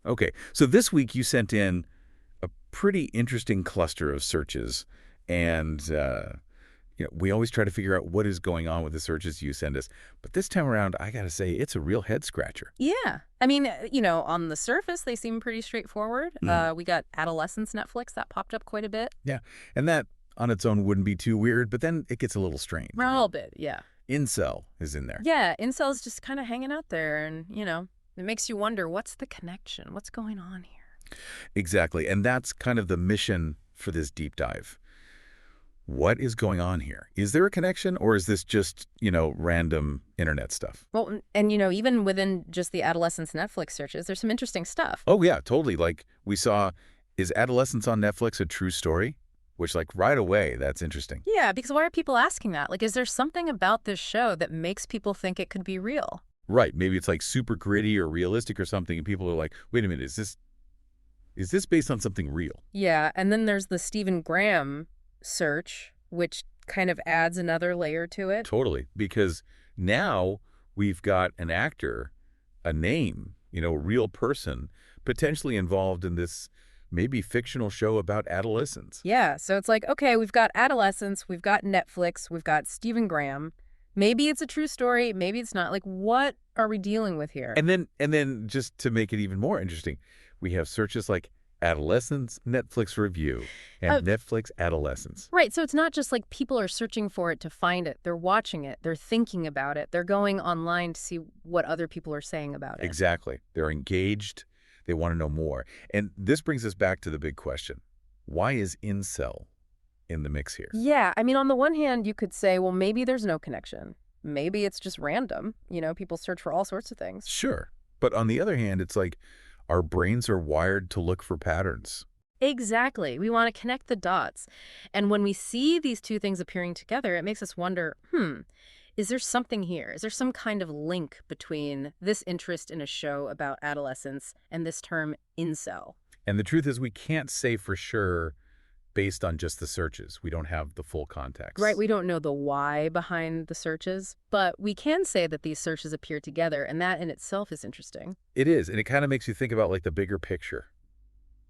Okay, so this week you sent in a pretty interesting cluster of searches, and we always try to figure out what is going on with the searches you send us. But this time around, I gotta say, it's a real head scratcher. Yeah. I mean, on the surface, they seem pretty straightforward. Mhm. We got adolescence Netflix that popped up quite a bit. Yeah, and that on its own wouldn't be too weird, but then it gets a little strange. A little bit, yeah. Incel is in there. Yeah, incels just kind of hanging out there, and, it makes you wonder, what's the connection? What's going on here? Exactly, and that's kind of the mission for this deep dive. What is going on here? Is there a connection, or is this just, random internet stuff? Well, and, even within just the adolescence Netflix searches, there's some interesting stuff. Oh, yeah, totally. Like, we saw, is Adolescence on Netflix a true story? Which, like, right away, that's interesting. Yeah, because why are people asking that? Like, is there something about this show that makes people think it could be real? Right. Maybe it's, like, super gritty or realistic or something, and people are like, wait a minute, is this based on something real? Yeah, and then there's the Stephen Graham search, which kind of adds another layer to it. Totally. Because now we've got an actor, a name, a real person, potentially involved in this maybe fictional show about adolescence. Yeah, so it's like, okay, we've got adolescence, we've got Netflix, we've got Stephen Graham. Maybe it's a true story, maybe it's not. Like, what are we dealing with here? And then just to make it even more interesting, we have searches like Adolescence Netflix Review and Uh, Netflix Adolescence. right, so it's not just like people are searching for it to find it. They're watching it, they're thinking about it, they're going online to see what other people are saying about it. Exactly. They're engaged. They want to know more. And this brings us back to the big question. Why is incel in the mix here? Yeah, I mean, on the one hand, you could say, well, maybe there's no connection. Maybe it's just random. People search for all sorts of things. Sure. But on the other hand, it's like our brains are wired to look for patterns. Exactly. We want to connect the dots. And when we see these two things appearing together, it makes us wonder, is there something here? Is there some kind of link between this interest in a show about adolescence and this term incel? And the truth is we can't say for sure based on just the searches. We don't have the full context. Right, we don't know the why behind the searches, but we can say that these searches appear together, and that in itself is interesting. It is, and it kind of makes you think about like the bigger picture,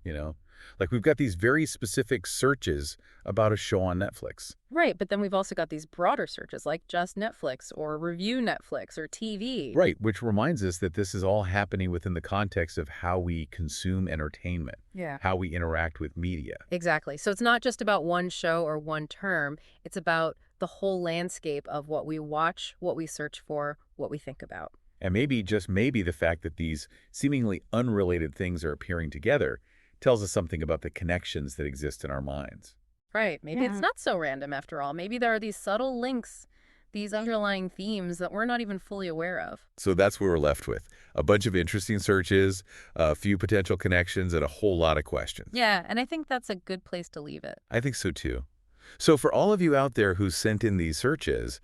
you know? Like we've got these very specific searches about a show on Netflix. Right, but then we've also got these broader searches like just Netflix or review Netflix or TV. Right, which reminds us that this is all happening within the context of how we consume entertainment, Yeah. how we interact with media. Exactly. So it's not just about one show or one term. It's about the whole landscape of what we watch, what we search for, what we think about. And maybe, just maybe, the fact that these seemingly unrelated things are appearing together tells us something about the connections that exist in our minds. Right. Maybe it's Yeah. not so random after all. Maybe there are these subtle links, these underlying themes that we're not even fully aware of. So that's what we're left with. A bunch of interesting searches, a few potential connections, and a whole lot of questions. Yeah, and I think that's a good place to leave it. I think so too. So for all of you out there who sent in these searches,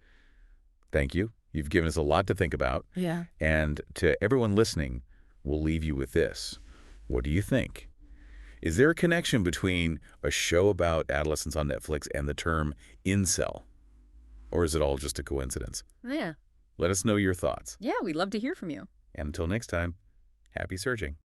thank you. You've given us a lot to think about. Yeah. And to everyone listening, we'll leave you with this. What do you think? Is there a connection between a show about adolescence on Netflix and the term incel? Or is it all just a coincidence? Yeah. Let us know your thoughts. Yeah, we'd love to hear from you. And until next time, happy searching.